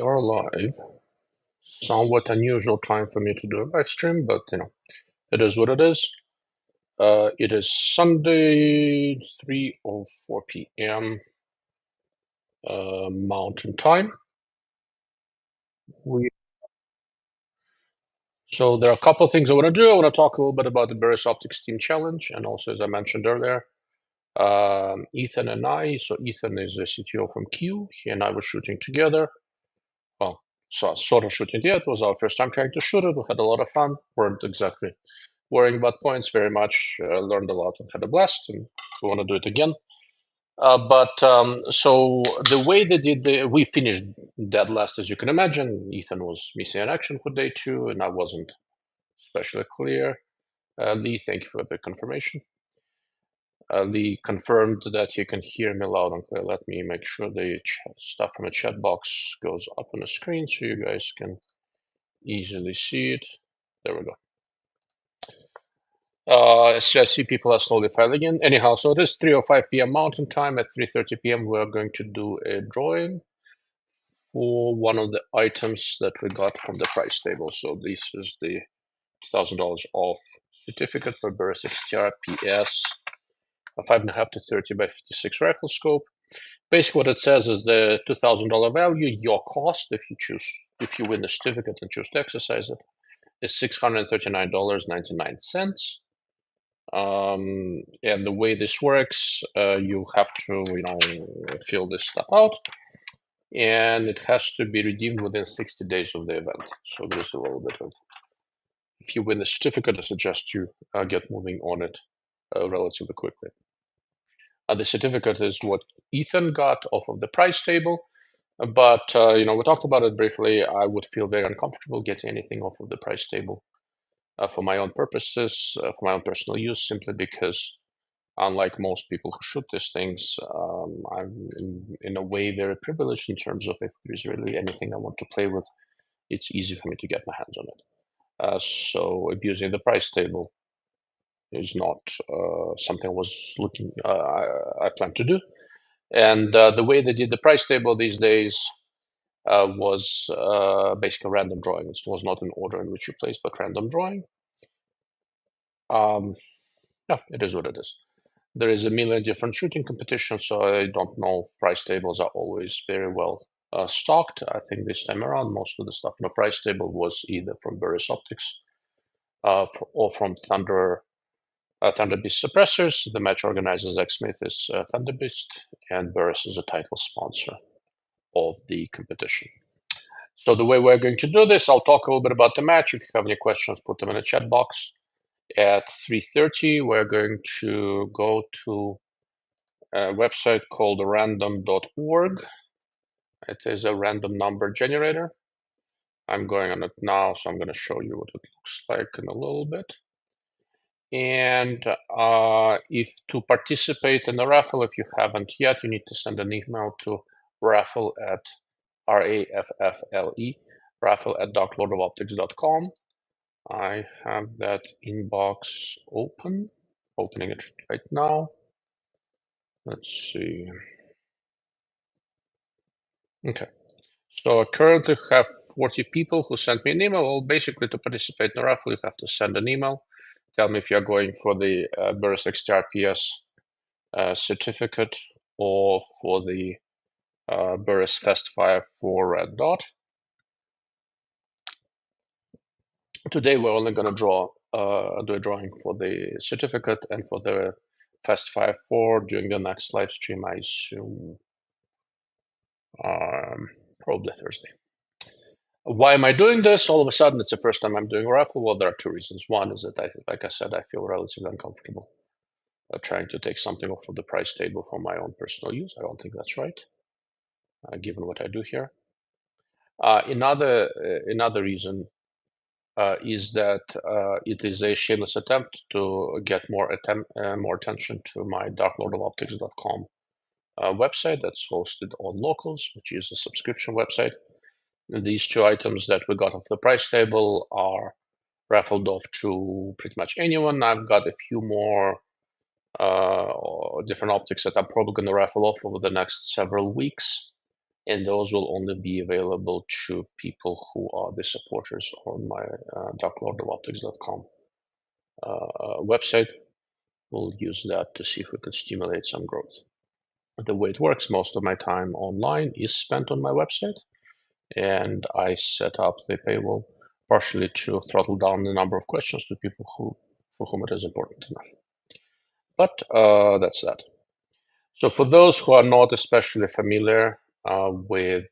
Are live. Somewhat unusual time for me to do a live stream, but it is what it is. It is Sunday, 3:04 p.m. Mountain Time. So there are a couple of things I want to do. I want to talk a little bit about the Burris Optics Team Challenge, and also, as I mentioned earlier, Ethan and I. So Ethan is the CTO from Q. He and I were shooting together. Well, sort of shooting together. It was our first time trying to shoot it. We had a lot of fun. Weren't exactly worrying about points very much. Learned a lot and had a blast, and we want to do it again. So the way they did we finished dead last, as you can imagine. Ethan was missing in action for day 2, and I wasn't especially clear. Lee, thank you for the confirmation. Lee confirmed that he can hear me loud and clear. Let me make sure the stuff from the chat box goes up on the screen so you guys can easily see it. There we go. So I see people are slowly filing in. Anyhow, so it is 3:05 p.m. Mountain Time. At 3:30 p.m. we're going to do a drawing for one of the items that we got from the price table. So this is the $1,000 off certificate for Burris XTR PS, a 5.5 to 30 by 56 rifle scope. Basically, what it says is the $2,000 value, your cost, if you win the certificate and choose to exercise it, is $639.99. And the way this works, you have to, fill this stuff out, and it has to be redeemed within 60 days of the event. So there's a little bit of, if you win the certificate, I suggest you get moving on it relatively quickly. The certificate is what Ethan got off of the price table, but we talked about it briefly. I would feel very uncomfortable getting anything off of the price table for my own purposes, for my own personal use, simply because unlike most people who shoot these things, I'm in a way very privileged in terms of if there's really anything I want to play with, it's easy for me to get my hands on it. So abusing the price table is not something I plan to do. And the way they did the price table these days was basically random drawing. It was not an order in which you place, but random drawing. Yeah, it is what it is. There is a million different shooting competitions, so I don't know if price tables are always very well stocked. I think this time around, most of the stuff on the price table was either from Burris Optics or from Thunder Beast Suppressors. The match organizer, Zach Smith, is Thunder Beast, and Burris is a title sponsor of the competition. So the way we're going to do this, I'll talk a little bit about the match. If you have any questions, put them in the chat box. At 3:30, we're going to go to a website called random.org. It is a random number generator. I'm going on it now, so I'm going to show you what it looks like in a little bit. And if to participate in the raffle, if you haven't yet, you need to send an email to raffle at RAFFLE, raffle at darklordofoptics.com. I have that inbox opening it right now. Let's see. Okay, so I currently have 40 people who sent me an email. Well, basically, to participate in the raffle, you have to send an email. Tell me if you're going for the Burris XTR PS certificate or for the Burris Fest Fire 4 Red Dot. Today, we're only going to do a drawing for the certificate and for the Fest Fire 4 during the next live stream, I assume, probably Thursday. Why am I doing this? All of a sudden, it's the first time I'm doing a raffle. Well, there are two reasons. One is that, like I said, I feel relatively uncomfortable trying to take something off of the price table for my own personal use. I don't think that's right, given what I do here. Another reason is that it is a shameless attempt to get more attention to my darklordofoptics.com website that's hosted on Locals, which is a subscription website. These two items that we got off the price table are raffled off to pretty much anyone. I've got a few more different optics that I'm probably going to raffle off over the next several weeks. and those will only be available to people who are the supporters on my darklordofoptics.com website. We'll use that to see if we can stimulate some growth. The way it works, most of my time online is spent on my website, and I set up the paywall partially to throttle down the number of questions to people for whom it is important enough. But that's that. So for those who are not especially familiar with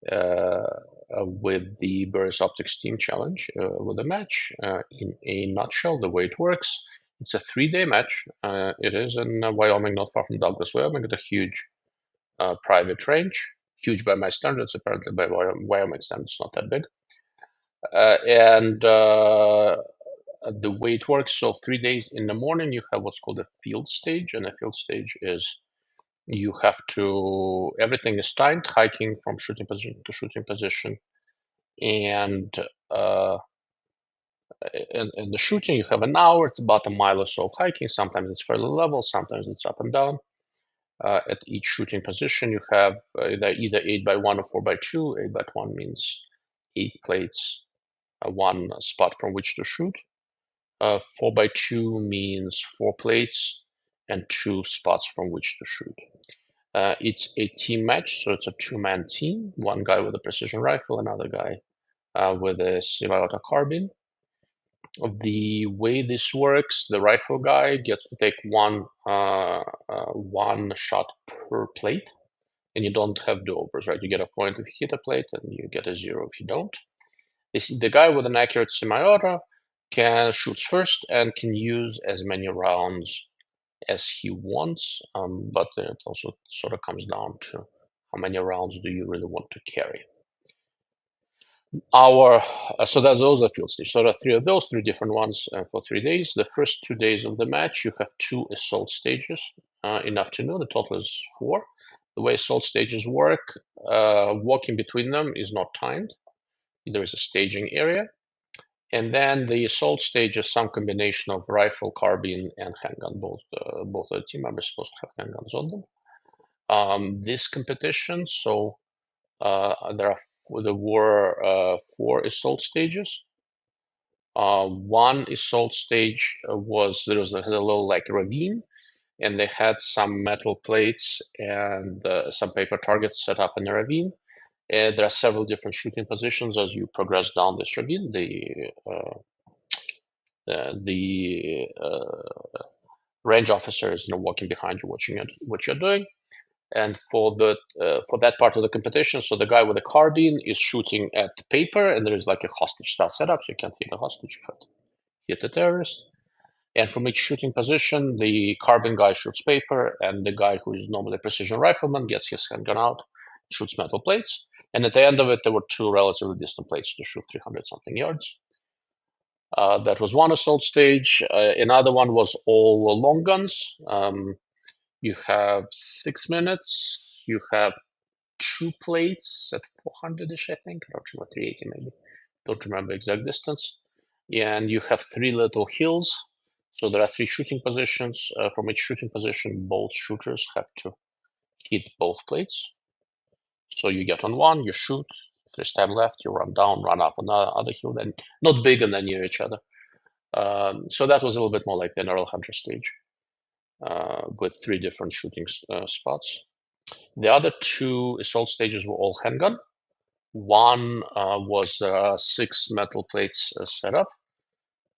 the Burris Optics Team Challenge with the match, in a nutshell, the way it works, it's a 3-day match. It is in Wyoming, not far from Douglas, Wyoming, at a huge private range. Huge by my standards, apparently by Wyoming standards, not that big. And the way it works, so 3 days in the morning, you have what's called a field stage, and a field stage is you have to, everything is timed, hiking from shooting position to shooting position. And in the shooting, you have an hour, it's about a mile or so of hiking. Sometimes it's fairly level, sometimes it's up and down. At each shooting position, you have either 8x1 or 4x2. 8x1 means 8 plates, one spot from which to shoot. 4x2 means 4 plates and 2 spots from which to shoot. It's a team match, so it's a 2-man team. One guy with a precision rifle, another guy with a semi-auto carbine. The way this works, the rifle guy gets to take one shot per plate, and you don't have do-overs, right? You get a point if you hit a plate, and you get a 0 if you don't. The guy with an accurate semi-auto can shoots first and can use as many rounds as he wants, but it also sort of comes down to how many rounds do you really want to carry. So those are field stages. So there are 3 of those, 3 different ones for 3 days. The first 2 days of the match, you have 2 assault stages. Enough to know, the total is 4. The way assault stages work, walking between them is not timed. There is a staging area. And then the assault stage is some combination of rifle, carbine, and handgun. Both of the team members are supposed to have handguns on them. This competition, so there were 4 assault stages. One assault stage was there was a little like ravine, and they had some metal plates and some paper targets set up in the ravine. There are several different shooting positions as you progress down this ravine. The range officer is walking behind you, watching what you're doing. And for that part of the competition, so the guy with the carbine is shooting at the paper, and there is like a hostage style setup, so you can't hit a hostage, you have to hit the terrorist. And from each shooting position, the carbine guy shoots paper, and the guy who is normally a precision rifleman gets his handgun out, shoots metal plates. And at the end of it, there were 2 relatively distant plates to shoot 300-something yards. That was one assault stage. Another one was all long guns. You have 6 minutes. You have 2 plates at 400-ish, I think. I don't remember, 380 maybe. Don't remember exact distance. And you have 3 little hills. So there are 3 shooting positions. From each shooting position, both shooters have to hit both plates. So you get on one, you shoot. If there's time left, you run down, run up on the other hill. Then not big and then near each other. So that was a little bit more like the Neural Hunter stage with 3 different shooting spots. The other 2 assault stages were all handgun. One was 6 metal plates set up,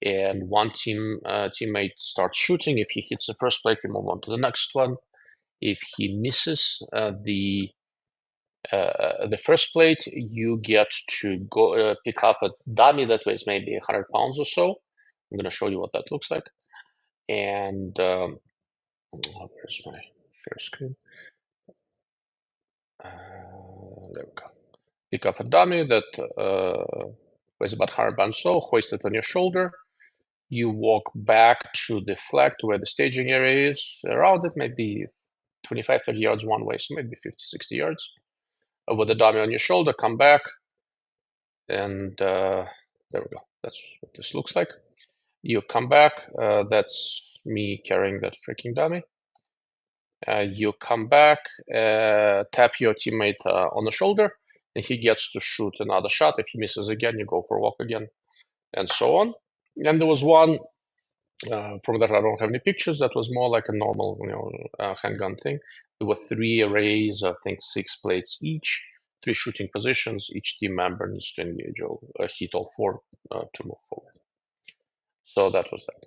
and one teammate starts shooting. If he hits the first plate, we move on to the next one. If he misses the first plate, you get to go pick up a dummy that weighs maybe 100 pounds or so. I'm going to show you what that looks like. And where's my share screen? There we go. Pick up a dummy that weighs about 100 pounds, so hoist it on your shoulder. You walk back to the flag to where the staging area is. Around it, maybe 25, 30 yards one way, so maybe 50, 60 yards. With the dummy on your shoulder, come back, and there we go. That's what this looks like. You come back. That's me carrying that freaking dummy. You come back, tap your teammate on the shoulder, and he gets to shoot another shot. If he misses again, you go for a walk again, and so on. And there was one from that I don't have any pictures. That was more like a normal, handgun thing. There were 3 arrays, I think 6 plates each, 3 shooting positions. Each team member needs to engage or hit all 4 to move forward. So that was that.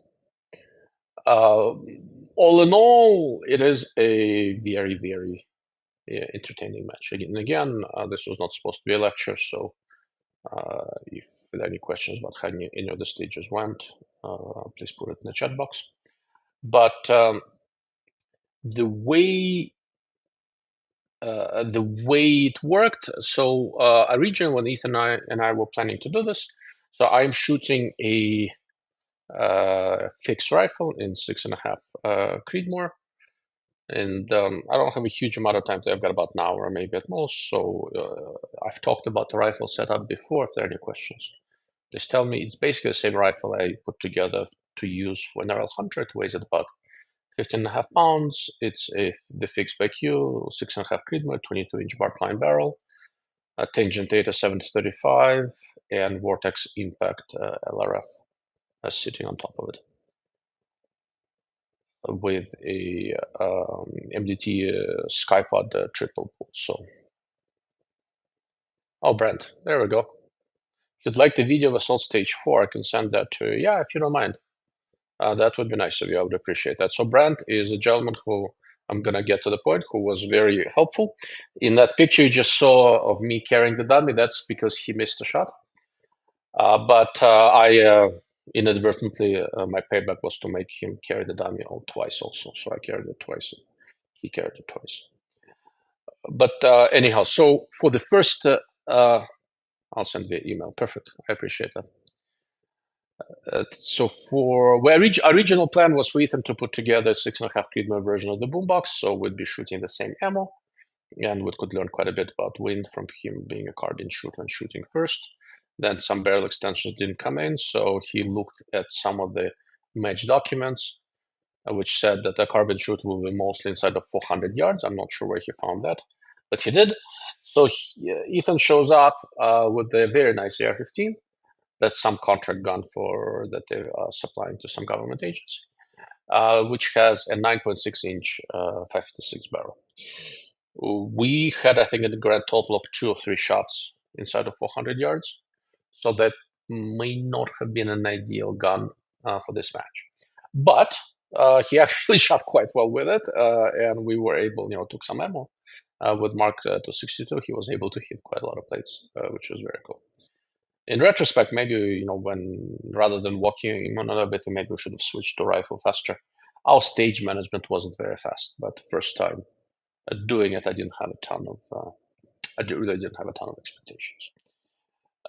All in all, it is a very, very entertaining match. Again, this was not supposed to be a lecture, so if there are any questions about how any of the stages went, please put it in the chat box. But the way it worked, so originally when Ethan and I were planning to do this, so I'm shooting a fixed rifle in 6.5 Creedmoor. And I don't have a huge amount of time. I've got about an hour, maybe at most. So I've talked about the rifle setup before. If there are any questions, please tell me. It's basically the same rifle I put together to use for an RL 100. Weighs at about 15.5 pounds. It's the fixed by Q, 6.5 Creedmoor, 22-inch bartline barrel, a Tangent Data 735, and Vortex Impact LRF sitting on top of it, with a MDT Skypod triple pull. So, oh, Brent, there we go. If you'd like the video of Assault Stage 4, I can send that to you. Yeah, if you don't mind. That would be nice of you. I would appreciate that. So Brent is a gentleman who, I'm going to get to the point, who was very helpful. In that picture you just saw of me carrying the dummy, that's because he missed a shot. But I inadvertently, my payback was to make him carry the dummy twice also. So I carried it twice. He carried it twice. But anyhow, so for the first, I'll send via email. Perfect. I appreciate that. So for original plan was for Ethan to put together a 6.5 Creedmoor version of the boombox, so we'd be shooting the same ammo, and we could learn quite a bit about wind from him being a carbine shooter and shooting first. Then some barrel extensions didn't come in, so he looked at some of the match documents, which said that the carbine shoot will be mostly inside of 400 yards. I'm not sure where he found that, but he did. So Ethan shows up with a very nice AR-15. That's some contract gun that they're supplying to some government agents, which has a 9.6-inch 556 barrel. We had, I think, a grand total of 2 or 3 shots inside of 400 yards, so that may not have been an ideal gun for this match. But he actually shot quite well with it, and we were able, took some ammo. With Mark 262, he was able to hit quite a lot of plates, which was very cool. In retrospect, maybe, when rather than walking him another bit, maybe we should have switched to rifle faster. Our stage management wasn't very fast, but first time doing it, I didn't have a ton of, I really didn't have a ton of expectations.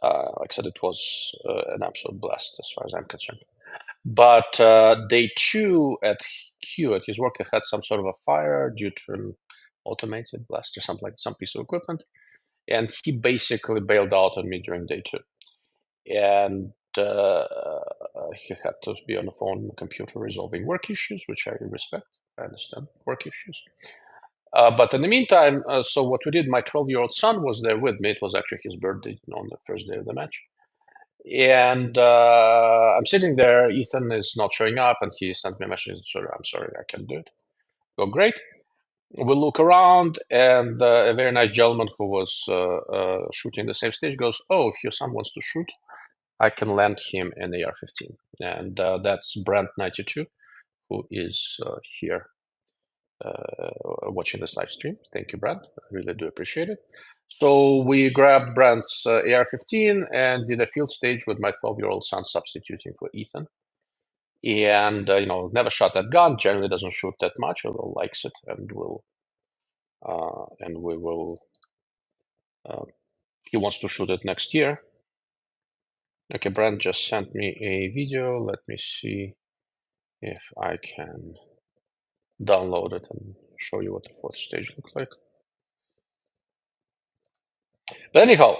Like I said, it was an absolute blast as far as I'm concerned. But day 2 at Q, at his work, they had some sort of a fire due to an automated blast or something, like some piece of equipment. And he basically bailed out on me during day 2. And he had to be on the phone, computer, resolving work issues, which I respect. I understand work issues. But in the meantime, so what we did, my 12-year-old son was there with me. It was actually his birthday on the first day of the match. And I'm sitting there. Ethan is not showing up, and he sent me a message. Sorry, I'm sorry, I can't do it. Go, great. We look around, and a very nice gentleman who was shooting the same stage goes, "Oh, if your son wants to shoot, I can lend him an AR-15." And that's Brent92, who is here watching this live stream. Thank you, Brent. I really do appreciate it. So we grabbed Brent's AR-15 and did a field stage with my 12-year-old son substituting for Ethan. And, never shot that gun, generally doesn't shoot that much, although likes it, and we will, he wants to shoot it next year. Okay, Brent just sent me a video. Let me see if I can download it and show you what the 4th stage looks like. But anyhow,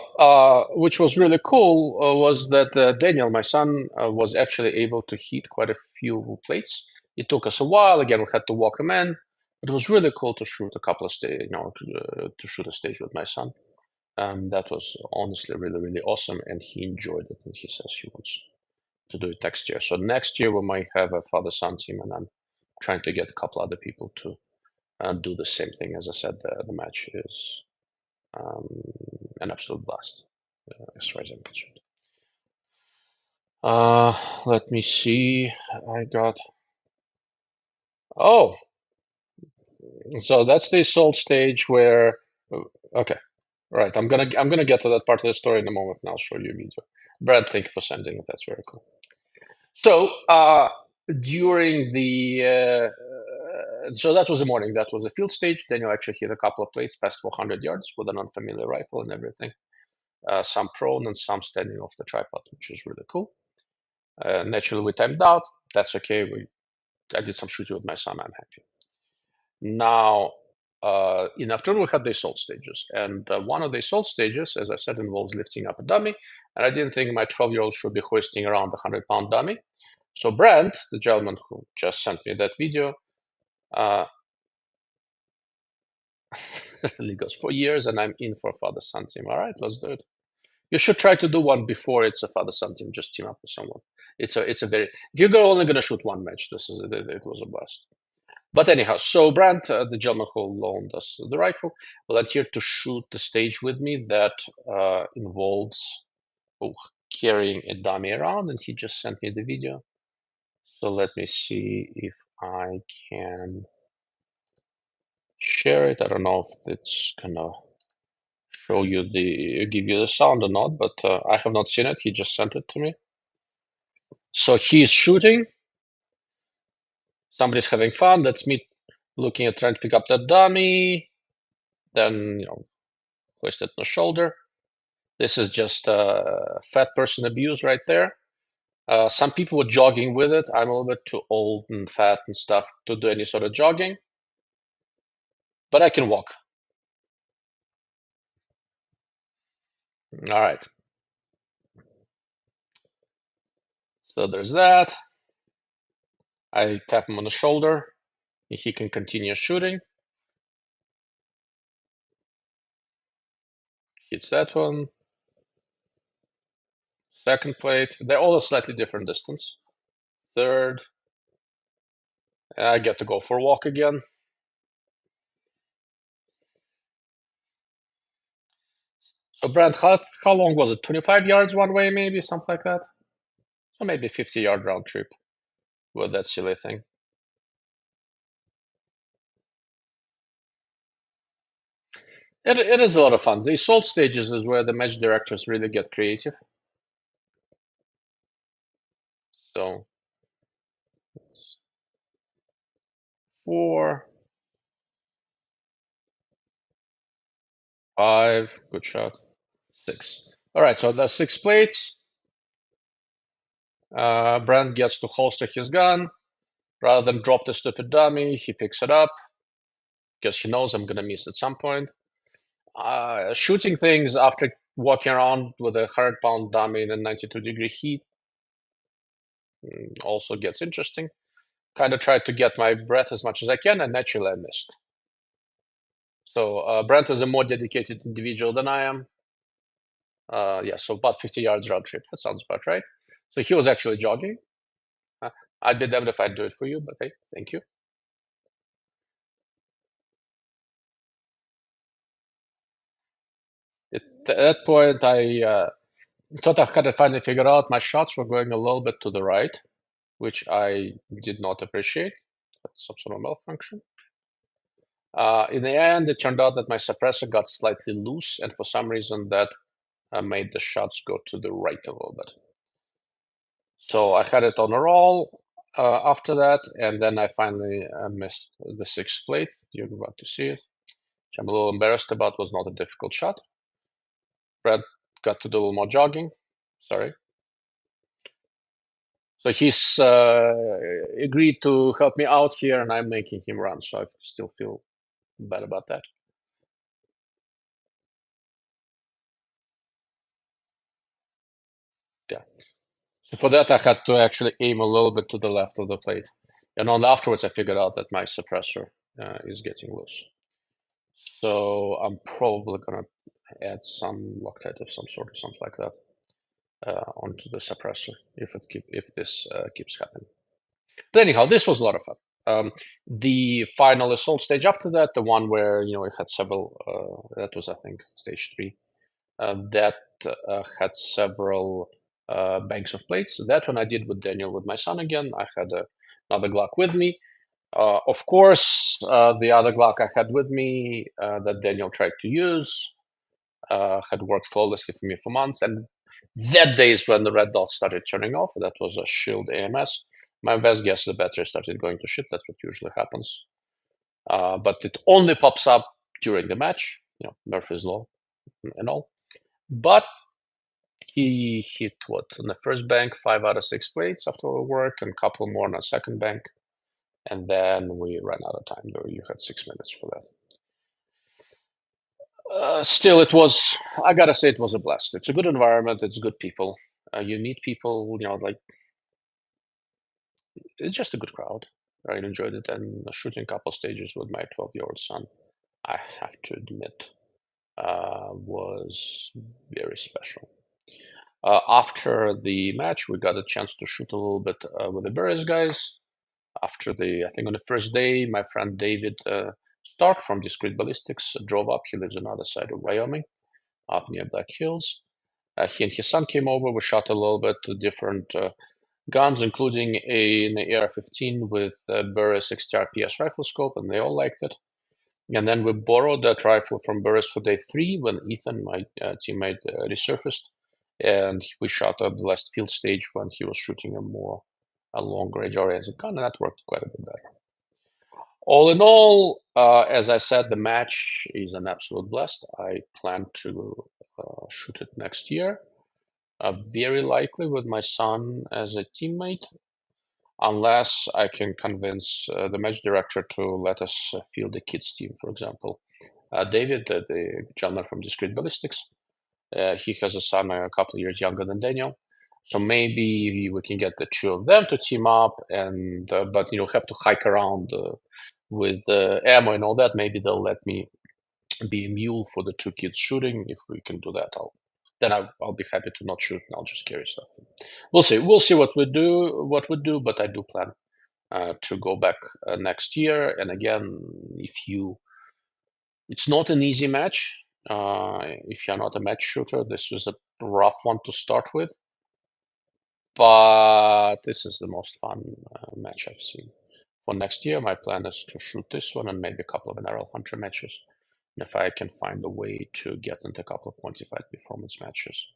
which was really cool was that Daniel, my son, was actually able to hit quite a few plates. It took us a while. Again, we had to walk him in. It was really cool to shoot a couple of stage, to shoot a stage with my son. That was honestly really awesome, and he enjoyed it, and he says he wants to do it next year. So next year we might have a father-son team, and I'm trying to get a couple other people to do the same thing. As I said, the match is an absolute blast, as far as I'm concerned. Let me see. I got. Oh, so that's the assault stage where. Okay, right. I'm gonna get to that part of the story in a moment, and I'll show you a video. Brad, thank you for sending it. That's very cool. So during the so that was the morning. That was the field stage. Then you actually hit a couple of plates past 400 yards with an unfamiliar rifle and everything. Some prone and some standing off the tripod, which is really cool. Naturally, we timed out. That's okay. I did some shooting with my son. I'm happy. Now, in the afternoon, we had the assault stages. And one of the assault stages, as I said, involves lifting up a dummy. And I didn't think my 12-year-old should be hoisting around a 100-pound dummy. So Brent, the gentleman who just sent me that video, he goes, 4 years and I'm in for father-son team. All right, let's do it. You should try to do one before it's a father-son team. Just team up with someone. It's a very. If you're only going to shoot one match, it was a blast. But anyhow, so Brant, the gentleman who loaned us the rifle, volunteered to shoot the stage with me that involves carrying a dummy around, and he just sent me the video. So let me see if I can share it. I don't know if it's gonna show you give you the sound or not, but I have not seen it. He just sent it to me. So he's shooting. Somebody's having fun. That's me looking at trying to pick up that dummy. Then, hoist it on the shoulder. This is just fat person abuse right there. Some people were jogging with it. I'm a little bit too old and fat and stuff to do any sort of jogging, but I can walk. All right. So there's that. I tap him on the shoulder. He can continue shooting. Hits that one. Second plate. They're all a slightly different distance. Third. I get to go for a walk again. So Brent, how long was it? 25 yards one way, maybe, something like that? So maybe 50-yard round trip with that silly thing. It is a lot of fun. The assault stages is where the match directors really get creative. So 4, 5, good shot. 6. All right, so that's 6 plates. Brent gets to holster his gun. Rather than drop the stupid dummy, he picks it up because he knows I'm gonna miss at some point. Shooting things after walking around with a 100-pound dummy in a 92-degree heat also gets interesting. Kind of tried to get my breath as much as I can, and naturally I missed. So Brent is a more dedicated individual than I am. Yeah, so about 50 yards round trip. That sounds about right. So he was actually jogging. I'd be damned if I'd do it for you, but hey, thank you. At that point, I thought I had finally figured out my shots were going a little bit to the right, which I did not appreciate. That's some sort of malfunction. In the end, it turned out that my suppressor got slightly loose, and for some reason that made the shots go to the right a little bit. So I had it on a roll after that, and then I finally missed the 6th plate. You're about to see it, which I'm a little embarrassed about. Was not a difficult shot. Brad got to do a little more jogging. Sorry. So he's agreed to help me out here, and I'm making him run. So I still feel bad about that. Yeah. So for that, I had to actually aim a little bit to the left of the plate. And on afterwards, I figured out that my suppressor is getting loose. So I'm probably gonna add some Loctite of some sort or something like that onto the suppressor if this keeps happening. But anyhow, this was a lot of fun. The final assault stage after that, the one where it had several, that was I think stage 3, that had several banks of plates. That one I did with Daniel, with my son again. I had another Glock with me. Of course, the other Glock I had with me that Daniel tried to use had worked flawlessly for me for months. And that day is when the red dot started turning off. That was a Shield AMS. My best guess, the battery started going to shit. That's what usually happens. But it only pops up during the match, Murphy's Law and all. But he hit what on the first bank, 5 out of 6 plates after work, and a couple more on the second bank. And then we ran out of time. You had 6 minutes for that. Still, I gotta say, it was a blast. It's a good environment. It's good people. You meet people, like, it's just a good crowd. I enjoyed it. And shooting a couple stages with my 12-year-old son, I have to admit, was very special. After the match, we got a chance to shoot a little bit with the Burris guys. I think on the first day, my friend David Stark from Discrete Ballistics drove up. He lives on the other side of Wyoming, up near Black Hills. He and his son came over. We shot a little bit to different guns, including an AR-15 with Burris XTR PS rifle scope, and they all liked it. And then we borrowed that rifle from Burris for day 3 when Ethan, my teammate, resurfaced, and we shot at the last field stage when he was shooting a long range-oriented gun, and that worked quite a bit better. All in all, as I said, the match is an absolute blast. I plan to shoot it next year, very likely with my son as a teammate, unless I can convince the match director to let us field the kids team, for example. David, the gentleman from Discrete Ballistics, he has a son a couple of years younger than Daniel. So maybe we can get the 2 of them to team up, and but have to hike around with ammo and all that. Maybe they'll let me be a mule for the 2 kids shooting. If we can do that, I'll be happy to not shoot, and I'll just carry stuff. We'll see. We'll see what we do. But I do plan to go back next year. And again, it's not an easy match. If you're not a match shooter, this was a rough one to start with. But this is the most fun match I've seen. For next year, my plan is to shoot this one and maybe a couple of NRL Hunter matches. And if I can find a way to get into a couple of quantified performance matches,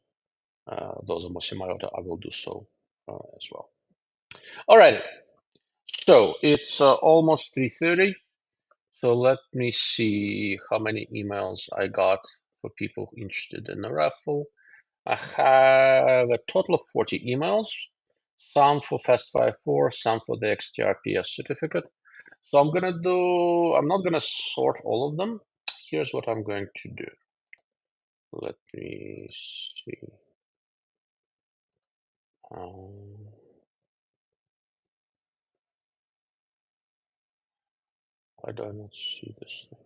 those are more similar, I will do so as well. All right. So it's almost 3:30. So let me see how many emails I got for people interested in the raffle. I have a total of 40 emails, some for Fast 5.4, some for the XTR PS certificate. So I'm not gonna sort all of them. Here's what I'm going to do. Let me see. Why do I not see this thing?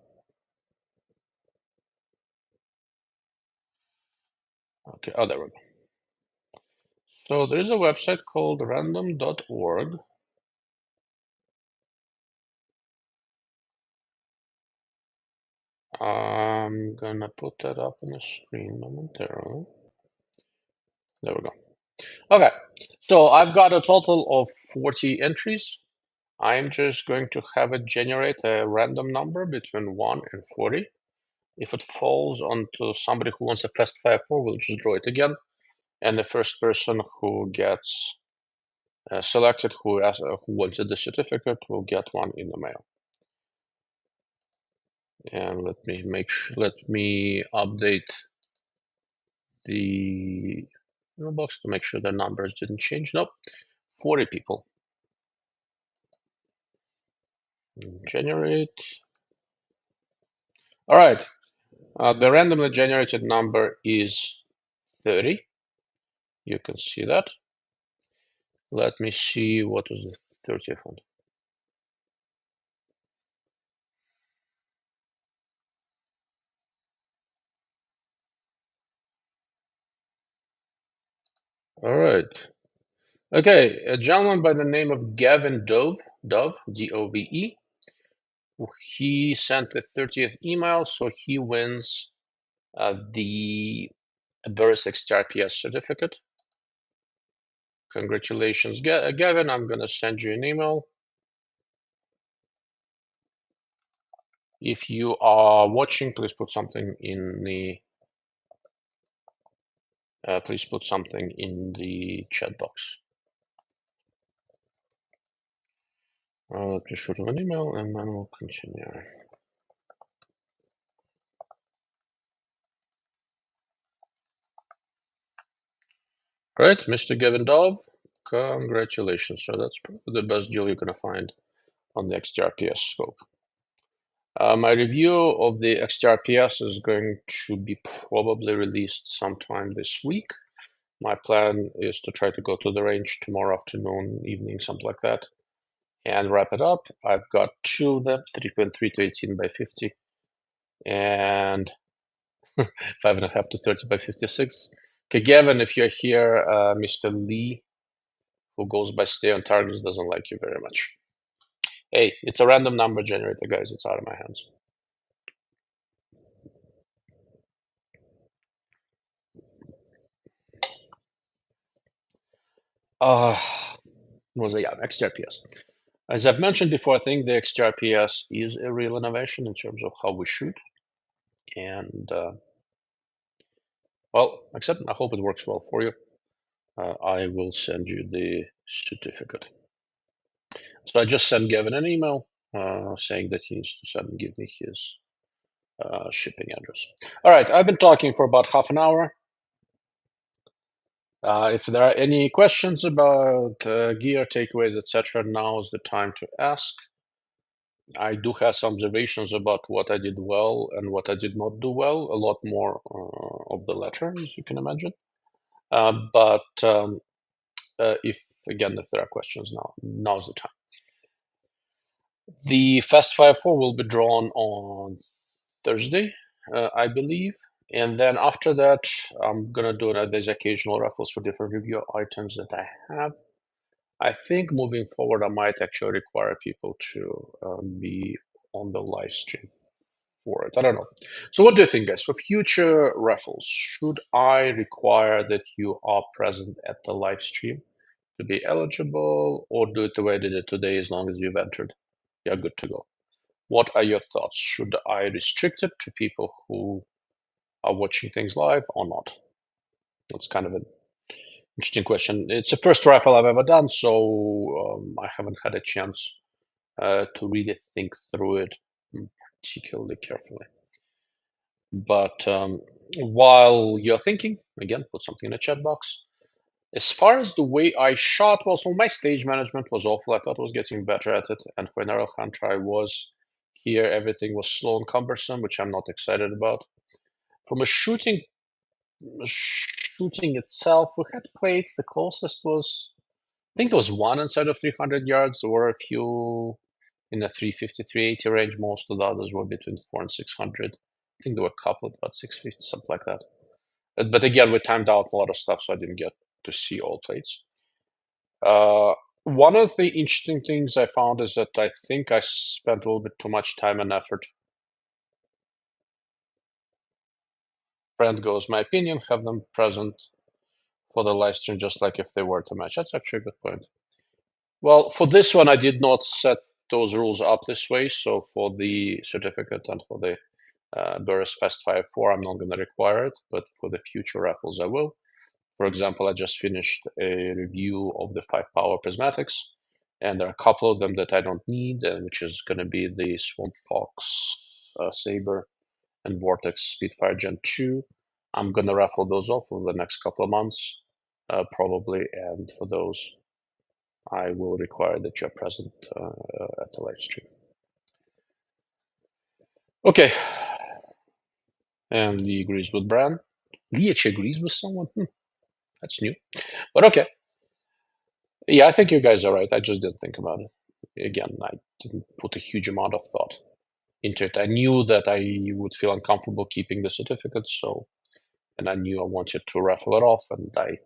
Okay, oh, there we go. So there's a website called random.org. I'm gonna put that up on the screen momentarily. There we go. Okay, so I've got a total of 40 entries. I'm just going to have it generate a random number between 1 and 40. If it falls onto somebody who wants a Fast 5.4, we'll just draw it again. And the first person who gets selected, who wanted the certificate, will get one in the mail. And let me update the mailbox to make sure the numbers didn't change. Nope, 40 people. Generate. All right. The randomly generated number is 30. You can see that. Let me see what is the 30th one. All right. Okay, a gentleman by the name of Gavin Dove, D-O-V-E. He sent the 30th email, so he wins the Burris XTR PS certificate. Congratulations, Gavin. I'm going to send you an email. If you are watching, please put something in the chat box. Let me shoot him an email and then we'll continue. Right, Mr. Gavin Dove, congratulations. So that's probably the best deal you're going to find on the XTR PS scope. My review of the XTR PS is going to be probably released sometime this week. My plan is to try to go to the range tomorrow afternoon, evening, something like that, and wrap it up. I've got two of them, 3.3 to 18 by 50, and 5.5 to 30 by 56. Okay, Gavin, if you're here, Mr. Lee, who goes by Stay on Targets, doesn't like you very much. Hey, it's a random number generator, guys. It's out of my hands. XTR PS. As I've mentioned before, I think the XTR PS is a real innovation in terms of how we shoot. And, well, except I hope it works well for you. I will send you the certificate. So I just sent Gavin an email saying that he needs to give me his shipping address. All right, I've been talking for about half an hour. If there are any questions about gear, takeaways, etc., now is the time to ask. I do have some observations about what I did well and what I did not do well, a lot more of the latter, as you can imagine. If there are questions now's the time. The Fast Fire 4 will be drawn on Thursday, I believe. And then after that, I'm going to do there's occasional raffles for different review items that I have. I think moving forward, I might actually require people to be on the live stream for it. I don't know. So what do you think, guys? For future raffles, should I require that you are present at the live stream to be eligible, or do it the way I did it today? As long as you've entered, you're good to go. What are your thoughts? Should I restrict it to people who are watching things live or not? That's kind of an interesting question. It's the first raffle I've ever done, so I haven't had a chance to really think through it particularly carefully. But while you're thinking, again, put something in the chat box. As far as the way I shot, well, so my stage management was awful. I thought I was getting better at it. And for an aerial hunter, I was. Here, everything was slow and cumbersome, which I'm not excited about. From a shooting itself, we had plates. The closest was, I think there was one inside of 300 yards. There were a few in the 350, 380 range. Most of the others were between 400 and 600. I think there were a couple at about 650, something like that. But again, we timed out a lot of stuff, so I didn't get to see all plates. One of the interesting things I found is that I think I spent a little bit too much time and effort. Friend goes, my opinion, have them present for the live stream just like if they were to match. That's actually a good point. Well, for this one, I did not set those rules up this way. So for the certificate and for the Burris Fast Fire 4, I'm not going to require it, but for the future raffles, I will. For example, I just finished a review of the 5-power prismatics, and there are a couple of them that I don't need, which is going to be the Swamp Fox Saber and Vortex Spitfire Gen 2. I'm going to raffle those off over the next couple of months, probably, and for those, I will require that you're present at the live stream. Okay. And Lee agrees with Bran. Lee actually agrees with someone? That's new. But okay. Yeah, I think you guys are right. I just didn't think about it. Again, I didn't put a huge amount of thought into it. I knew that I would feel uncomfortable keeping the certificate, and I knew I wanted to raffle it off, and I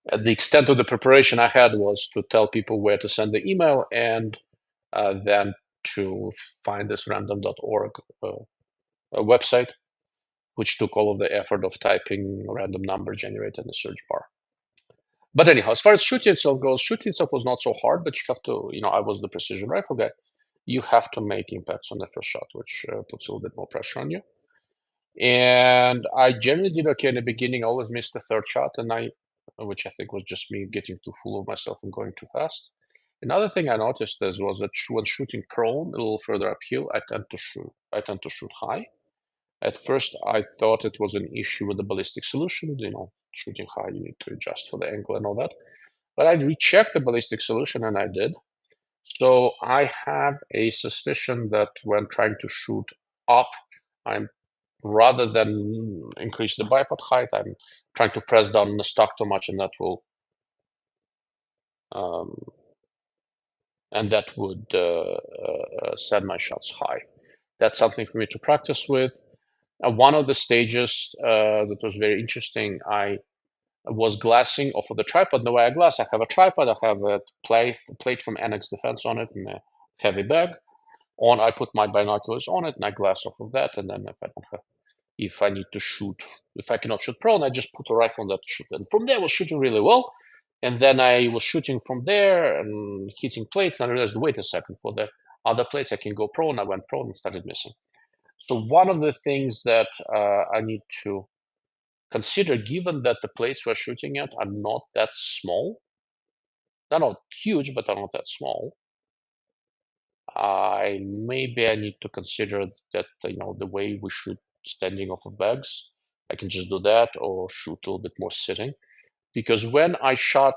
The extent of the preparation I had was to tell people where to send the email and then to find this random.org website, which took all of the effort of typing a random number generated in the search bar. But anyhow, as far as shooting itself goes, shooting itself was not so hard, but you have to, I was the precision rifle guy. You have to make impacts on the first shot, which puts a little bit more pressure on you. And I generally did okay in the beginning. I always missed the third shot, which I think was just me getting too full of myself and going too fast. Another thing I noticed was that when shooting prone, a little further uphill, I tend to shoot high. At first, I thought it was an issue with the ballistic solution. Shooting high, you need to adjust for the angle and all that. But I rechecked the ballistic solution, and I did. So I have a suspicion that when trying to shoot up, I'm rather than increase the bipod height, I'm trying to press down on the stock too much, and that would set my shots high. That's something for me to practice with. One of the stages that was very interesting, I was glassing off of the tripod. The way I glass, I have a tripod, I have a plate from Annex Defense on it, and a heavy bag. I put my binoculars on it, and I glass off of that. And then if I need to shoot, if I cannot shoot prone, I just put a rifle on that shoot. And from there, I was shooting really well. And then I was shooting from there and hitting plates, and I realized, wait a second, for the other plates, I can go prone. I went prone and started missing. So one of the things that I need to consider, given that the plates we're shooting at are not that small, they're not huge, but they're not that small. Maybe I need to consider that the way we shoot standing off of bags, I can just do that or shoot a little bit more sitting. Because when I shot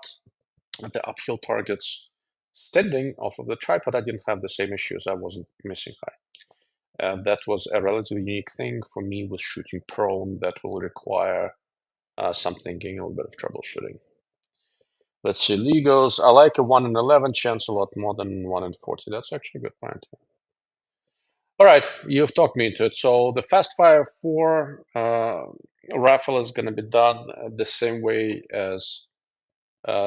the uphill targets standing off of the tripod, I didn't have the same issues. I wasn't missing high. That was a relatively unique thing for me with shooting prone that will require some thinking, a little bit of troubleshooting. Let's see, Legos. I like a 1 in 11 chance a lot more than 1 in 40. That's actually a good point. All right, you've talked me into it. So the Fastfire 4 raffle is going to be done the same way as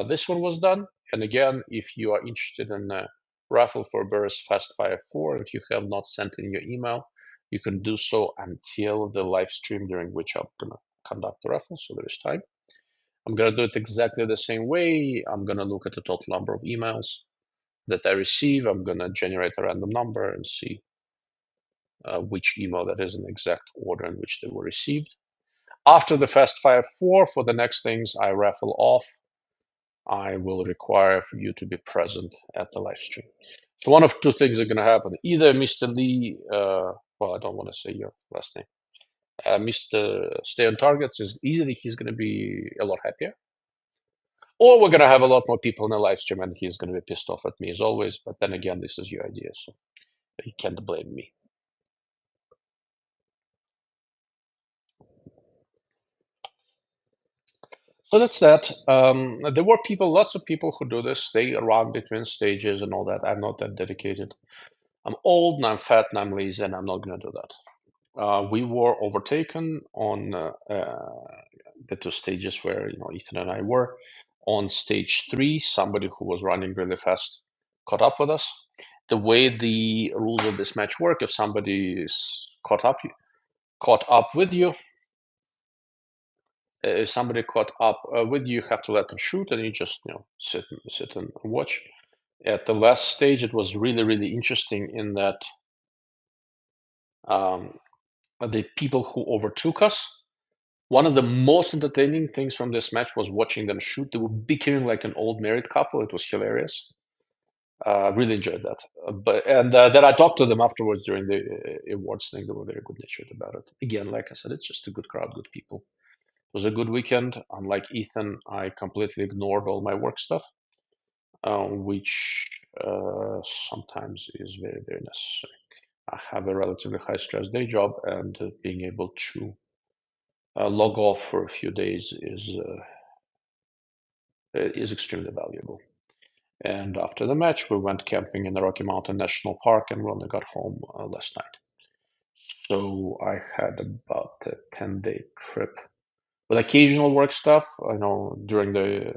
this one was done. And again, if you are interested in a raffle for Burris Fastfire 4, if you have not sent in your email, you can do so until the live stream during which I'm going to conduct the raffle. So there is time. I'm going to do it exactly the same way. I'm going to look at the total number of emails that I receive. I'm going to generate a random number and see which email that is in the exact order in which they were received. After the Fastfire 4, for the next things I raffle off, I will require for you to be present at the live stream. So one of two things are going to happen. Either Mr. Lee, well, I don't want to say your last name, Mr. Stay on Targets is easily, he's going to be a lot happier. Or we're going to have a lot more people in the live stream and he's going to be pissed off at me as always. But then again, this is your idea, so you can't blame me. So that's that. There were lots of people who do this. They run between stages and all that. I'm not that dedicated. I'm old and I'm fat and I'm lazy and I'm not going to do that. We were overtaken on the two stages where Ethan and I were. On stage 3, somebody who was running really fast caught up with us. The way the rules of this match work, if somebody is caught up with you, if somebody caught up with you, you have to let them shoot, and you just sit and watch. At the last stage, it was really, really interesting in that the people who overtook us, one of the most entertaining things from this match was watching them shoot. They were bickering like an old married couple. It was hilarious. Really enjoyed that. Then I talked to them afterwards during the awards thing. They were very good natured about it. Again, like I said, it's just a good crowd, good people. It was a good weekend. Unlike Ethan, I completely ignored all my work stuff, which sometimes is very, very necessary. I have a relatively high stress day job, and being able to log off for a few days is extremely valuable. And after the match, we went camping in the Rocky Mountain National Park, and we only got home last night. So I had about a 10-day trip with occasional work stuff. I know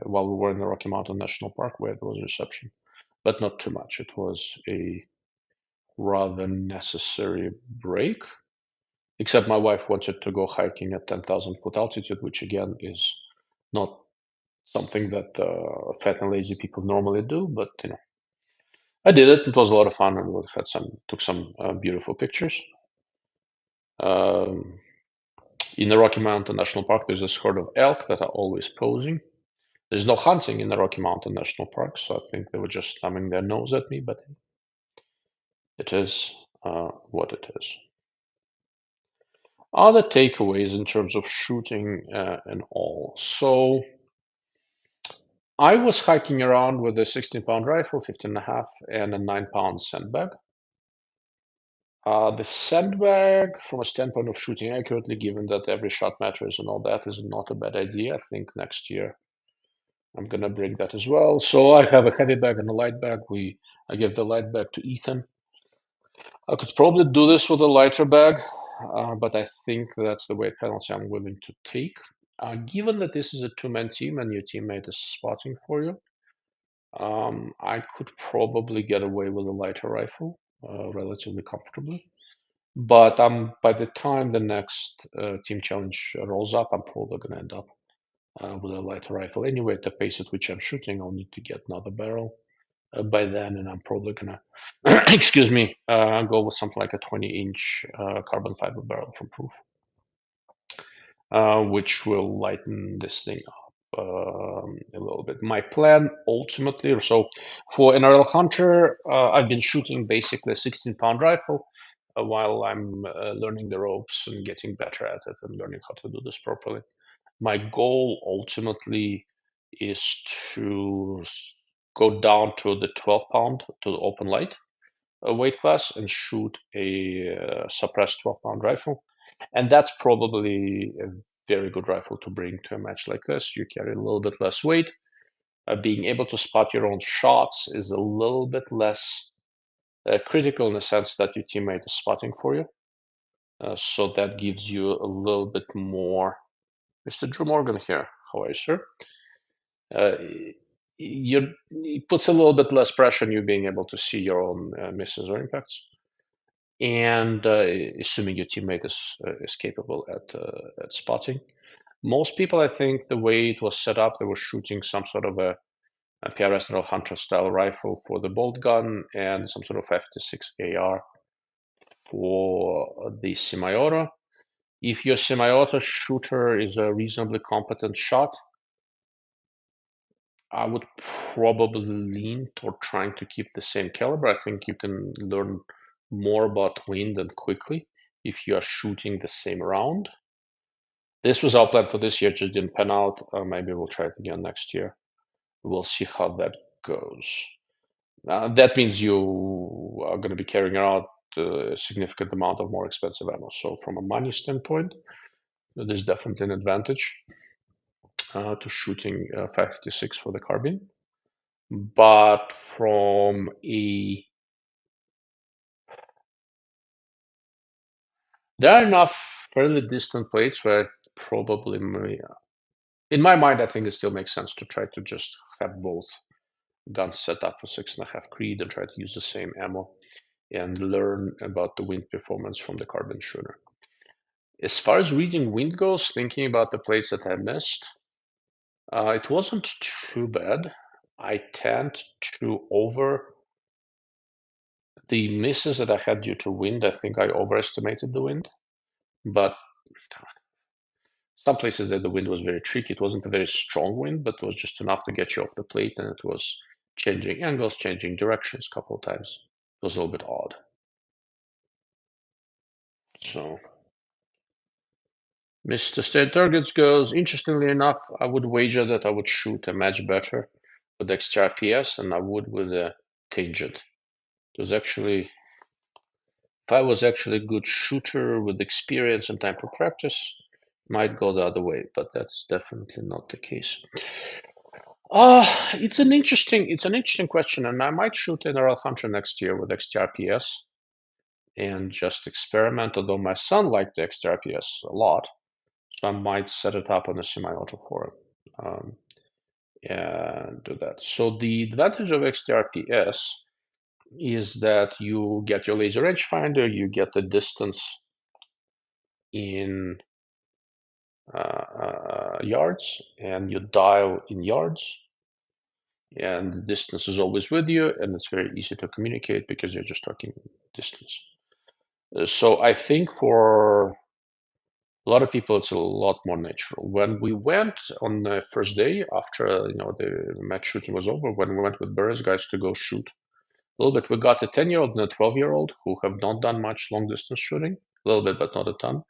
while we were in the Rocky Mountain National Park, where there was a reception, but not too much. It was a rather necessary break. Except my wife wanted to go hiking at 10,000-foot altitude, which again is not something that fat and lazy people normally do. But I did it. It was a lot of fun, and we took some beautiful pictures. In the Rocky Mountain National Park, there's this herd of elk that are always posing. There's no hunting in the Rocky Mountain National Park, so I think they were just thumbing their nose at me, but it is what it is. Other takeaways in terms of shooting and all. So I was hiking around with a 16-pound rifle, 15.5, and a 9-pound sandbag. The sandbag, from a standpoint of shooting accurately, given that every shot matters and all that, is not a bad idea. I think next year I'm gonna bring that as well. So I have a heavy bag and a light bag. I give the light bag to Ethan. I could probably do this with a lighter bag, but I think that's the weight penalty I'm willing to take. Given that this is a two-man team and your teammate is spotting for you, I could probably get away with a lighter rifle relatively comfortably. But by the time the next team challenge rolls up, I'm probably going to end up with a lighter rifle. Anyway, at the pace at which I'm shooting, I'll need to get another barrel by then, and I'm probably going to, excuse me, go with something like a 20-inch carbon fiber barrel from Proof, which will lighten this thing up a little bit. My plan ultimately, so for NRL Hunter, I've been shooting basically a 16-pound rifle while I'm learning the ropes and getting better at it and learning how to do this properly. My goal ultimately is to go down to the 12-pound, to the open light weight class, and shoot a suppressed 12-pound rifle. And that's probably a very good rifle to bring to a match like this. You carry a little bit less weight. Being able to spot your own shots is a little bit less critical in the sense that your teammate is spotting for you. So that gives you a little bit more. Mr. Drew Morgan here. How are you, sir? It puts a little bit less pressure on you being able to see your own misses or impacts. And assuming your teammate is capable at spotting. Most people, I think, the way it was set up, they were shooting some sort of a PRS NRL Hunter style rifle for the bolt gun and some sort of 56 AR for the semi-auto. If your semi-auto shooter is a reasonably competent shot, I would probably lean toward trying to keep the same caliber. I think you can learn more about wind and quickly if you are shooting the same round. This was our plan for this year, just didn't pan out. Maybe we'll try it again next year. We'll see how that goes. That means you are going to be carrying around a significant amount of more expensive ammo. So from a money standpoint, there's definitely an advantage to shooting 556 for the carbine. But from there are enough fairly distant plates where probably, in my mind, I think it still makes sense to try to just have both guns set up for 6.5 Creed and try to use the same ammo and learn about the wind performance from the carbon shooter. As far as reading wind goes, thinking about the plates that I missed, it wasn't too bad. I tend to the misses that I had due to wind, I think I overestimated the wind. But some places that the wind was very tricky. It wasn't a very strong wind, but it was just enough to get you off the plate, and it was changing angles, changing directions a couple of times. It was a little bit odd. So Mr. State Targets goes, interestingly enough, I would wager that I would shoot a match better with XTR PS than I would with a Tangent. It was actually, if I was actually a good shooter with experience and time for practice, might go the other way, but that's definitely not the case. It's an interesting question, and I might shoot NRL Hunter next year with XTR PS and just experiment. Although my son liked the XTR PS a lot, So I might set it up on a semi-auto for it and do that. So the advantage of XTR PS is that you get your laser rangefinder, you get the distance in yards, and you dial in yards, and the distance is always with you, and it's very easy to communicate because you're just talking distance. So I think for a lot of people, it's a lot more natural. When we went on the first day after the match shooting was over, when we went with Burris guys to go shoot a little bit, we got a 10-year-old and a 12-year-old who have not done much long distance shooting, a little bit, but not a ton.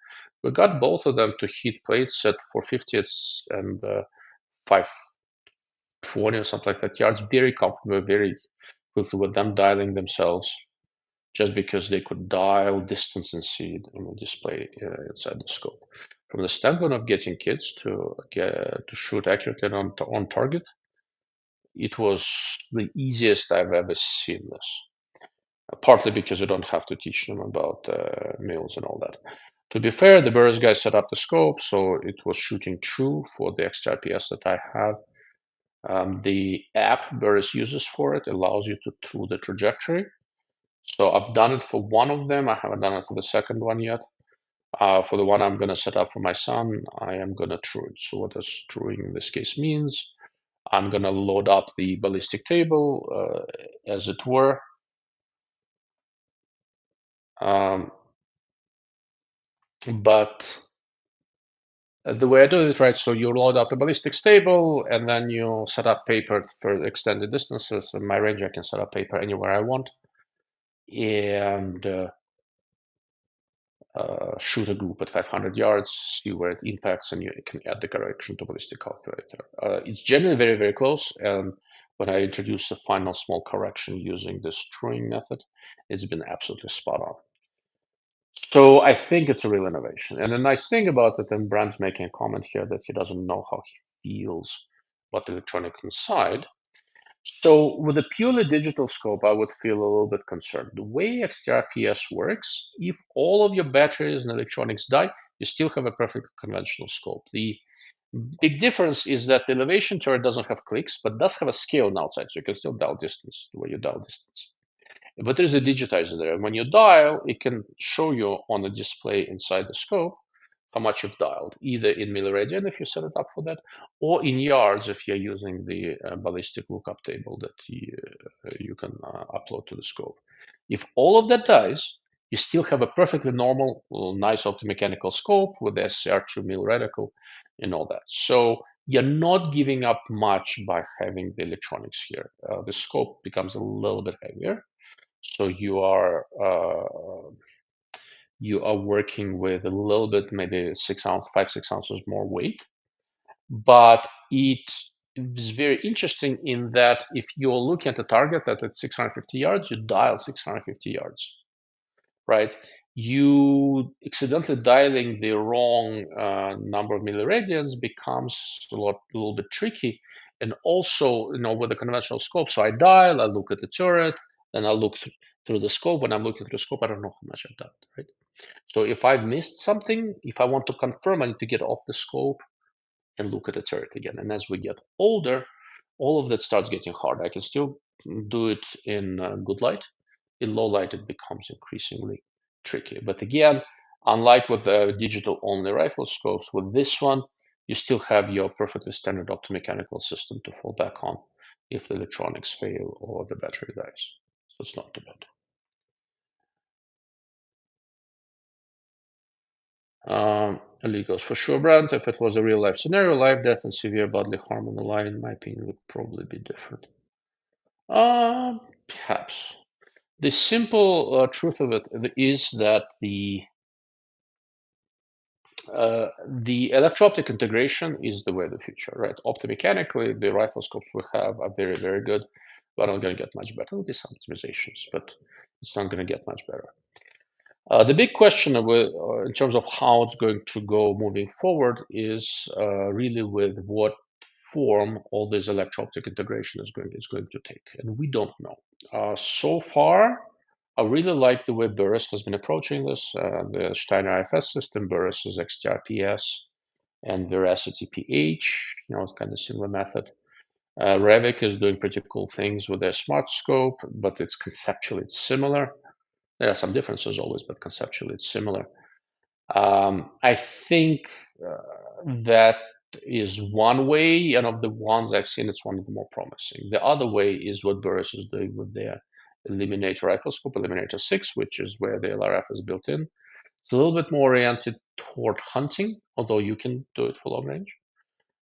We got both of them to hit plates at 450 and 520 or something like that yards, very comfortable, very quickly with them dialing themselves, just because they could dial distance and see it in the display inside the scope. From the standpoint of getting kids to shoot accurately and on target, it was the easiest I've ever seen this. Partly because you don't have to teach them about mills and all that. To be fair, the Burris guy set up the scope, so it was shooting true for the XTR PS that I have. The app Burris uses for it allows you to true the trajectory. So I've done it for one of them. I haven't done it for the second one yet. For the one I'm going to set up for my son, I am going to true it. So what does truing in this case means? I'm going to load up the ballistic table, as it were. But the way I do it, right, so you load up the ballistics table, and then you set up paper for extended distances. In my range, I can set up paper anywhere I want, and shoot a group at 500 yards, see where it impacts, and you can add the correction to ballistic calculator. It's generally very, very close, and when I introduce the final small correction using this truing method, it's been absolutely spot on. So I think it's a real innovation. And the nice thing about it, and Brand's making a comment here that he doesn't know how he feels about the electronic inside. So with a purely digital scope, I would feel a little bit concerned. The way XTR PS works, if all of your batteries and electronics die, you still have a perfectly conventional scope. The big difference is that the elevation turret doesn't have clicks, but does have a scale on outside, so you can still dial distance the way you dial distance. But there's a digitizer there. When you dial, it can show you on the display inside the scope how much you've dialed, either in milliradian if you set it up for that, or in yards if you're using the ballistic lookup table that you can upload to the scope. If all of that dies, you still have a perfectly normal, nice optomechanical scope with the SCR true mill reticle and all that. So you're not giving up much by having the electronics here. The scope becomes a little bit heavier. So you are working with a little bit, maybe 5-6 ounces more weight, but it is very interesting in that if you're looking at the target at 650 yards, you dial 650 yards, right? You accidentally dialing the wrong number of milliradians becomes a little bit tricky. And also, with a conventional scope, so I dial, I look at the turret, then I look through the scope. When I'm looking through the scope, I don't know how much I've done, right? So if I've missed something, if I want to confirm, I need to get off the scope and look at the turret again. And as we get older, all of that starts getting hard. I can still do it in good light. In low light, it becomes increasingly tricky. But again, unlike with the digital-only rifle scopes, with this one, you still have your perfectly standard optomechanical system to fall back on if the electronics fail or the battery dies. So it's not too bad. Ali goes, for sure, Brand. If it was a real life scenario, life, death, and severe bodily harm on the line, in my opinion, would probably be different. Perhaps. The simple truth of it is that the electro-optic integration is the way of the future, right? Optomechanically, the rifle scopes we have are very, very good, but not going to get much better. There'll be some optimizations, but it's not going to get much better. The big question in terms of how it's going to go moving forward is really with what form all this electro-optic integration is going to take, and we don't know. So far, I really like the way Burris has been approaching this. The Steiner IFS system, Burris's XTR PS, and Veracity PH, it's kind of similar method. Revit is doing pretty cool things with their smart scope, but it's conceptually similar. There are some differences always, but conceptually it's similar. I think that is one way, and of the ones I've seen, it's one of the more promising. The other way is what Burris is doing with their Eliminator rifle scope, Eliminator 6, which is where the LRF is built in. It's a little bit more oriented toward hunting, although you can do it for long range.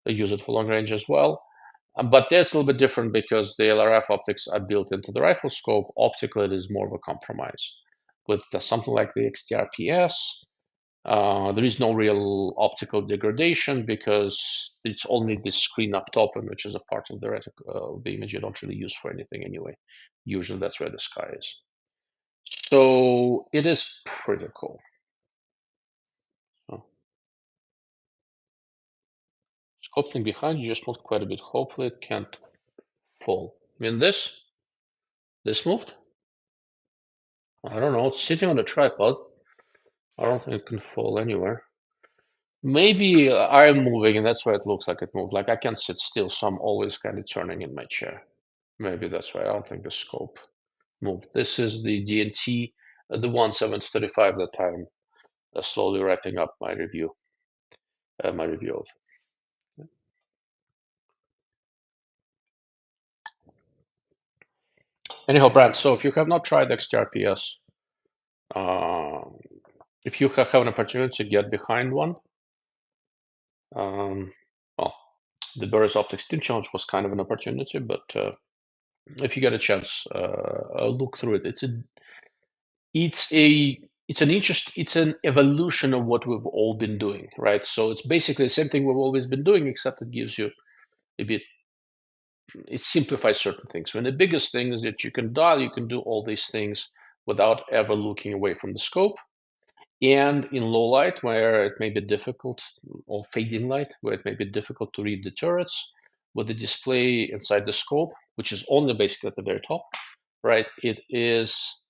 They use it for long range as well. But there's a little bit different because the LRF optics are built into the rifle scope. Optically, it is more of a compromise. With something like the XTR PS, there is no real optical degradation because it's only the screen up top, and which is a part of the image you don't really use for anything anyway. Usually that's where the sky is. So it is pretty cool. So, scope thing behind you just moved quite a bit. Hopefully it can't fall. I mean, this moved? I don't know. It's sitting on a tripod. I don't think it can fall anywhere. Maybe I'm moving and that's why it looks like it moved. Like I can't sit still, so I'm always kind of turning in my chair. Maybe that's why I don't think the scope moved. This is the DNT, the 1735 that I'm slowly wrapping up my review of. Anyhow, Brad, so if you have not tried XTR PS, if you have an opportunity to get behind one, well, the Burris Optics Team Challenge was kind of an opportunity, but if you get a chance, look through it. It's an evolution of what we've all been doing, right? So it's basically the same thing we've always been doing, except it gives you a bit, it simplifies certain things. When the biggest thing is that you can do all these things without ever looking away from the scope. And in low light, where it may be difficult, or fading light, where it may be difficult to read the turrets, with the display inside the scope, which is only basically at the very top, right? It is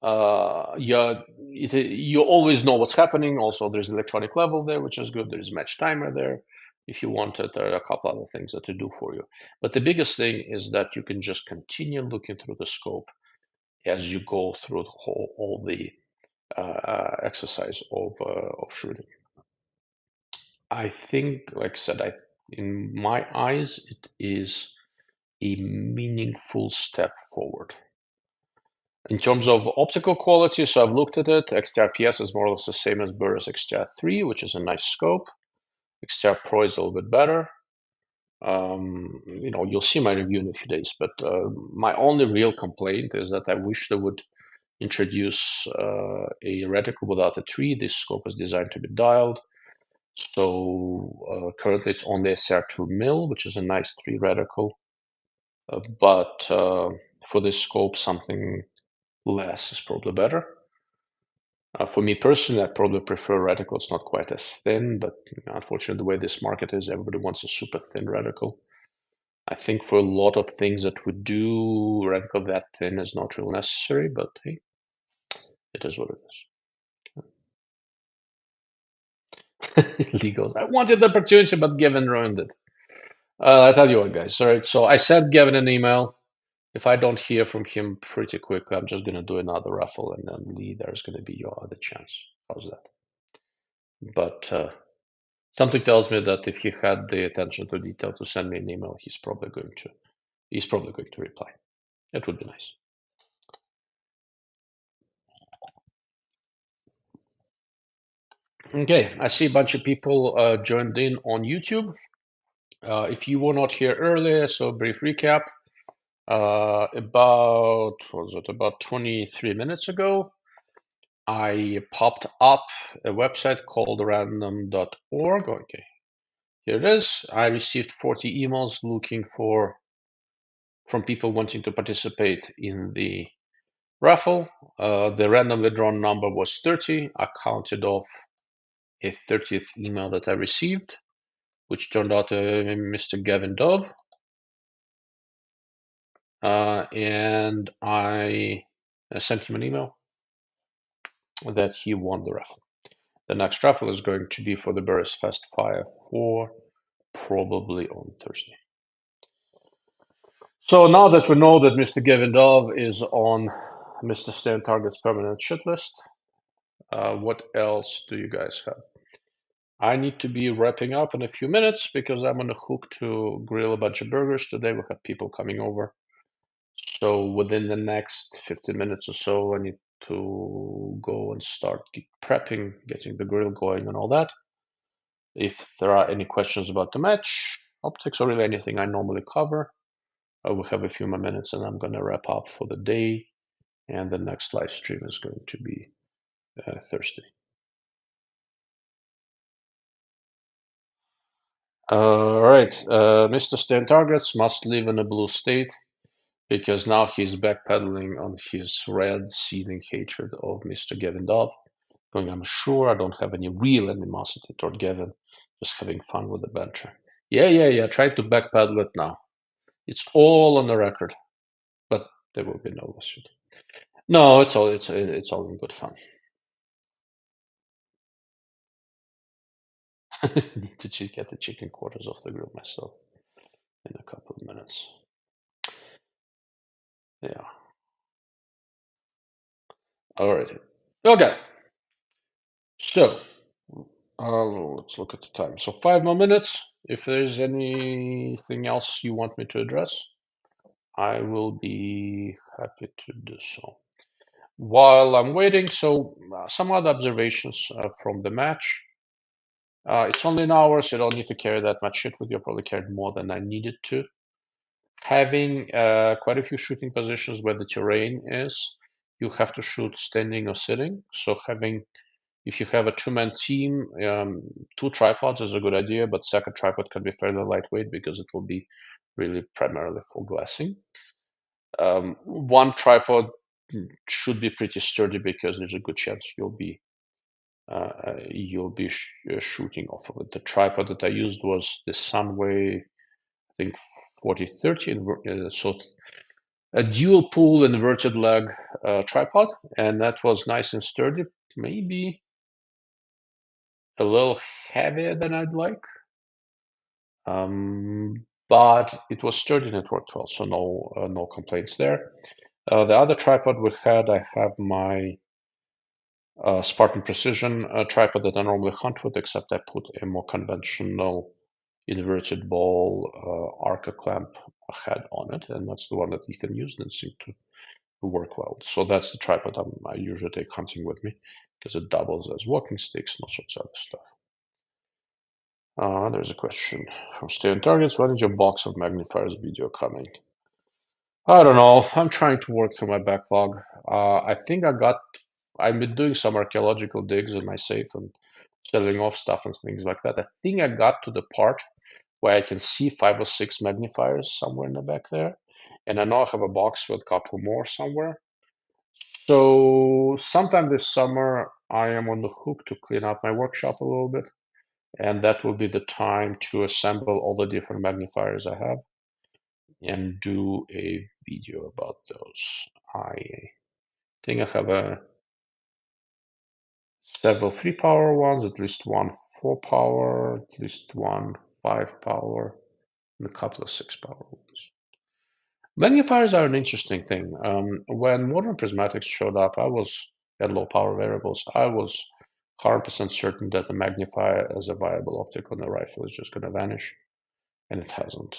you always know what's happening. Also, there's electronic level there, which is good. There's match timer there. If you want it, there are a couple other things that to do for you. But the biggest thing is that you can just continue looking through the scope as you go through all the exercise of shooting. I think, like I said, in my eyes, it is a meaningful step forward. In terms of optical quality, so I've looked at it. XTR PS is more or less the same as Burris XTR 3, which is a nice scope. XTR Pro is a little bit better. You'll see my review in a few days, but my only real complaint is that I wish they would introduce a reticle without a tree. This scope is designed to be dialed. So currently it's only a SR2 mil, which is a nice tree reticle. But for this scope, something less is probably better. For me personally, I probably prefer reticle. It's not quite as thin, but unfortunately, the way this market is, everybody wants a super thin reticle. I think for a lot of things that we do, reticle that thin is not really necessary, but hey, it is what it is. Legals. I wanted the opportunity, but Gavin ruined it. I tell you what, guys. All right, so I sent Gavin an email. If I don't hear from him pretty quickly, I'm just going to do another raffle, and then Lee, there's going to be your other chance. How's that? But something tells me that if he had the attention to detail to send me an email, he's probably going to reply. That would be nice. Okay, I see a bunch of people joined in on YouTube. If you were not here earlier, so brief recap. About 23 minutes ago, I popped up a website called random.org. Okay, here it is. I received 40 emails looking from people wanting to participate in the raffle. The randomly drawn number was 30. I counted off a 30th email that I received, which turned out to be Mr. Gavin Dove. And I sent him an email that he won the raffle. The next raffle is going to be for the Burris Fest Fire 4, probably on Thursday. So now that we know that Mr. Gavin Dove is on Mr. Stan Target's permanent shit list, what else do you guys have? I need to be wrapping up in a few minutes because I'm on the hook to grill a bunch of burgers today. We have people coming over. So within the next 15 minutes or so, I need to go and start prepping, getting the grill going and all that. If there are any questions about the match, optics, or really anything I normally cover, I will have a few more minutes and I'm going to wrap up for the day. And the next live stream is going to be Thursday. All right, Mr. Stan Targets must live in a blue state because now he's backpedaling on his red seething hatred of Mr. Gavin Dove. Going, I'm sure I don't have any real animosity toward Gavin, just having fun with the banter. Yeah, try to backpedal it now. It's all on the record, but there will be no lawsuit. No, it's all in good fun. Need to get the chicken quarters off the grill myself in a couple of minutes. Yeah. All right. Okay. So let's look at the time. So 5 more minutes. If there's anything else you want me to address, I will be happy to do so. While I'm waiting, so some other observations from the match. It's only an hour, so you don't need to carry that much shit with you. I probably carried more than I needed to. Having quite a few shooting positions where the terrain is, you have to shoot standing or sitting. So if you have a two-man team, 2 tripods is a good idea, but second tripod can be fairly lightweight because it will be really primarily for glassing. 1 tripod should be pretty sturdy because there's a good chance you'll be shooting off of it. The tripod that I used was the Sunway, I think 4030, so a dual pull inverted leg tripod, and that was nice and sturdy. Maybe a little heavier than I'd like, but it was sturdy and it worked well, so no complaints there. The other tripod we had, I have my Spartan Precision tripod that I normally hunt with, except I put a more conventional inverted ball Arca clamp head on it, and that's the one that Ethan used and seemed to work well. So that's the tripod I usually take hunting with me because it doubles as walking sticks and all sorts of other stuff. There's a question from Steven Targets. When is your box of magnifiers video coming? I don't know. I'm trying to work through my backlog. I think I've been doing some archaeological digs in my safe and selling off stuff and things like that. I think I got to the part where I can see 5 or 6 magnifiers somewhere in the back there. And I know I have a box with a couple more somewhere. So sometime this summer, I am on the hook to clean up my workshop a little bit. And that will be the time to assemble all the different magnifiers I have and do a video about those. I think I have several 3-power ones, at least one 4-power, at least one 5-power, and a couple of 6-power ones. Magnifiers are an interesting thing. When modern prismatics showed up, at low power variables, I was 100% certain that the magnifier as a viable optic on the rifle is just going to vanish, and it hasn't.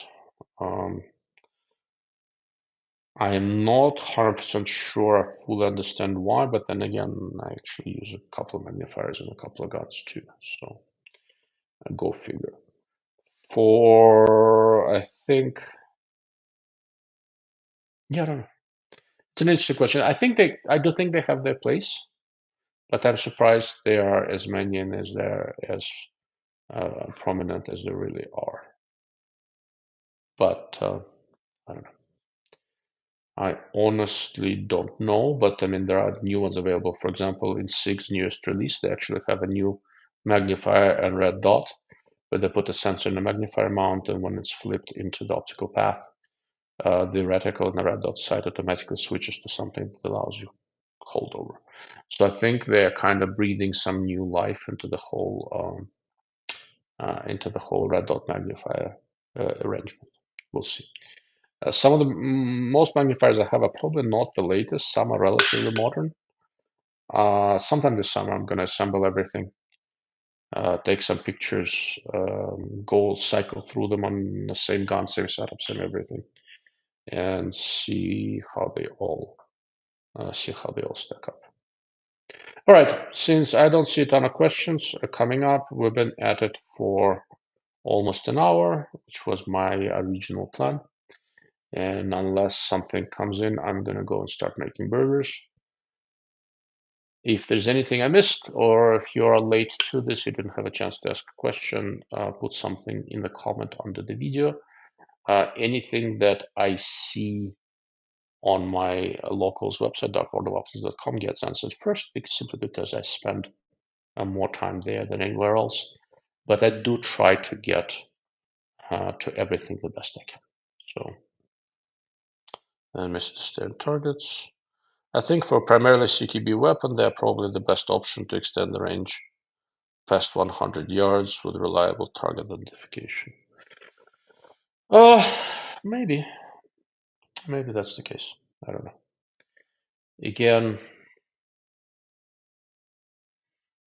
I am not 100% sure I fully understand why, but then again, I actually use a couple of magnifiers and a couple of guns too, so go figure. I think, yeah, I don't know. It's an interesting question. I do think they have their place, but I'm surprised they are as many and as they're as prominent as they really are. But I don't know. I honestly don't know, but I mean, there are new ones available. For example, in SIG's newest release, they actually have a new magnifier and red dot, where they put a sensor in the magnifier mount, and when it's flipped into the optical path, the reticle in the red dot side automatically switches to something that allows you holdover. So I think they're kind of breathing some new life into the whole red dot magnifier arrangement. We'll see. Some of the most magnifiers I have are probably not the latest. Some are relatively modern. Sometime this summer, I'm going to assemble everything, take some pictures, go cycle through them on the same gun, same setup, same everything, and see how they all stack up. All right, since I don't see a ton of questions coming up, we've been at it for almost an hour, which was my original plan. And unless something comes in, I'm going to go and start making burgers. If there's anything I missed, or if you're late to this, you didn't have a chance to ask a question, put something in the comment under the video. Anything that I see on my locals website, darklordofoptics.com, gets answered first, simply because I spend more time there than anywhere else. But I do try to get to everything the best I can. So, and missed stand targets. I think for primarily CQB weapon, they're probably the best option to extend the range past 100 yards with reliable target identification. Maybe that's the case. I don't know. Again,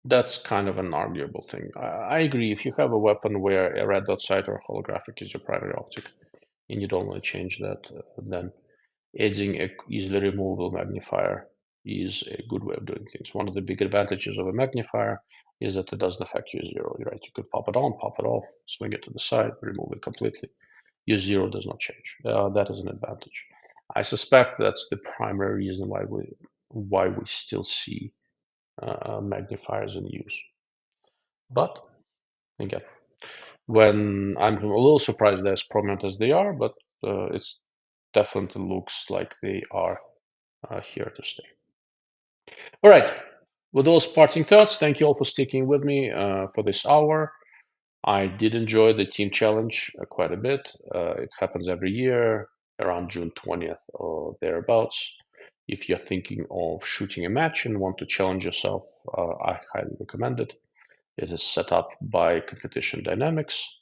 that's kind of an arguable thing. I agree. If you have a weapon where a red dot sight or holographic is your primary optic, and you don't want to change that, then adding a easily removable magnifier is a good way of doing things. One of the big advantages of a magnifier is that it doesn't affect your zero, right? You could pop it on, pop it off, swing it to the side, remove it completely. Your zero does not change. That is an advantage. I suspect that's the primary reason why we still see magnifiers in use. But again, when I'm a little surprised they're as prominent as they are, but it definitely looks like they are here to stay. All right, with those parting thoughts, thank you all for sticking with me for this hour. I did enjoy the team challenge quite a bit. It happens every year around June 20th or thereabouts. If you're thinking of shooting a match and want to challenge yourself, I highly recommend it. It is set up by Competition Dynamics,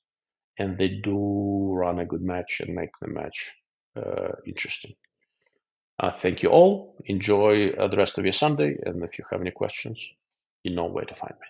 and they do run a good match and make the match interesting. Thank you all. Enjoy the rest of your Sunday, and if you have any questions, you know where to find me.